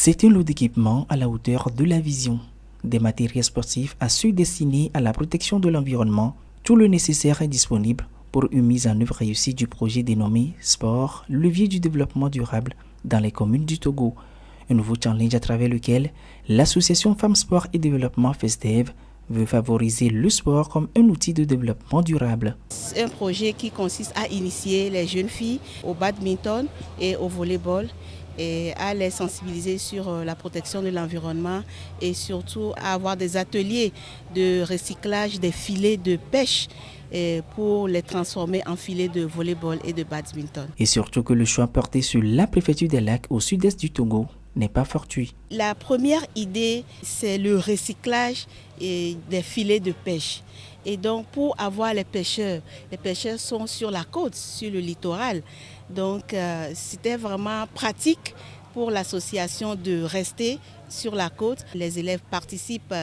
C'est un lot d'équipements à la hauteur de la vision. Des matériels sportifs à ceux destinés à la protection de l'environnement. Tout le nécessaire est disponible pour une mise en œuvre réussie du projet dénommé Sport, levier du développement durable dans les communes du Togo. Un nouveau challenge à travers lequel l'association Femmes Sport et Développement FESDEV veut favoriser le sport comme un outil de développement durable. C'est un projet qui consiste à initier les jeunes filles au badminton et au volleyball et à les sensibiliser sur la protection de l'environnement et surtout à avoir des ateliers de recyclage des filets de pêche pour les transformer en filets de volleyball et de badminton. Et surtout que le choix porté sur la préfecture des lacs au sud-est du Togo n'est pas fortuit. La première idée, c'est le recyclage des filets de pêche. Et donc, pour avoir les pêcheurs sont sur la côte, sur le littoral. Donc, c'était vraiment pratique pour l'association de rester sur la côte. Les élèves participent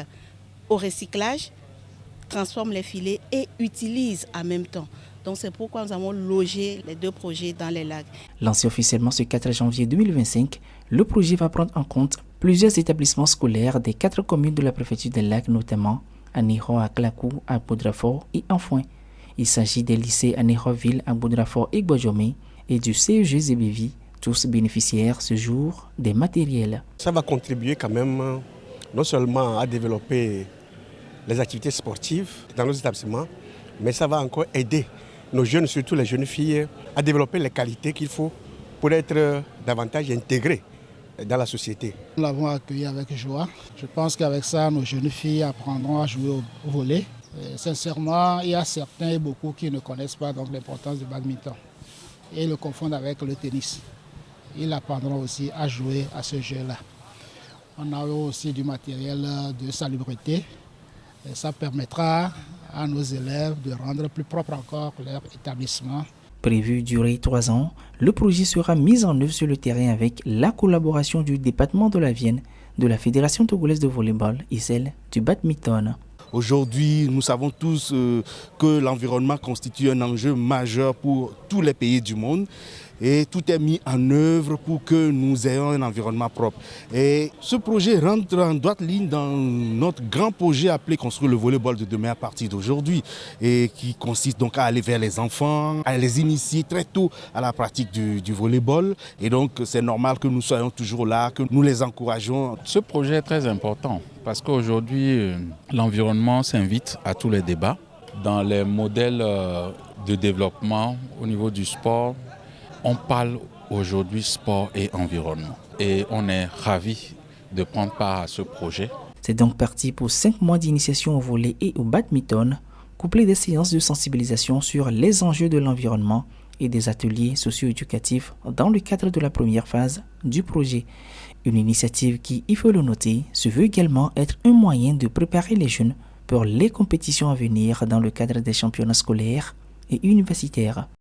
au recyclage, transforment les filets et utilisent en même temps. Donc c'est pourquoi nous avons logé les deux projets dans les lacs. Lancé officiellement ce 4 janvier 2025, le projet va prendre en compte plusieurs établissements scolaires des 4 communes de la préfecture des lacs, notamment à Niro, à Klakou, à Boudrafort et Enfouin. Il s'agit des lycées à Niroville, à Boudrafort et Guajomé et du CEG Zébevi, tous bénéficiaires ce jour des matériels. Ça va contribuer quand même non seulement à développer les activités sportives dans nos établissements, mais ça va encore aider nos jeunes, surtout les jeunes filles, à développer les qualités qu'il faut pour être davantage intégrés dans la société. Nous l'avons accueilli avec joie. Je pense qu'avec ça, nos jeunes filles apprendront à jouer au volley. Et sincèrement, il y a certains et beaucoup qui ne connaissent pas l'importance du badminton et le confondent avec le tennis. Ils apprendront aussi à jouer à ce jeu-là. On a aussi du matériel de salubrité. Et ça permettra à nos élèves de rendre plus propre encore leur établissement. Prévu durer 3 ans, le projet sera mis en œuvre sur le terrain avec la collaboration du département de la Vienne, de la Fédération togolaise de volleyball et celle du badminton. Aujourd'hui, nous savons tous que l'environnement constitue un enjeu majeur pour tous les pays du monde et tout est mis en œuvre pour que nous ayons un environnement propre. Et ce projet rentre en droite ligne dans notre grand projet appelé Construire le volleyball de demain à partir d'aujourd'hui et qui consiste donc à aller vers les enfants, à les initier très tôt à la pratique du volleyball. Et donc c'est normal que nous soyons toujours là, que nous les encourageons. Ce projet est très important parce qu'aujourd'hui, l'environnement s'invite à tous les débats. Dans les modèles de développement au niveau du sport, on parle aujourd'hui sport et environnement. Et on est ravis de prendre part à ce projet. C'est donc parti pour 5 mois d'initiation au volley et au badminton, couplé des séances de sensibilisation sur les enjeux de l'environnement et des ateliers socio-éducatifs dans le cadre de la première phase du projet. Une initiative qui, il faut le noter, se veut également être un moyen de préparer les jeunes pour les compétitions à venir dans le cadre des championnats scolaires et universitaires.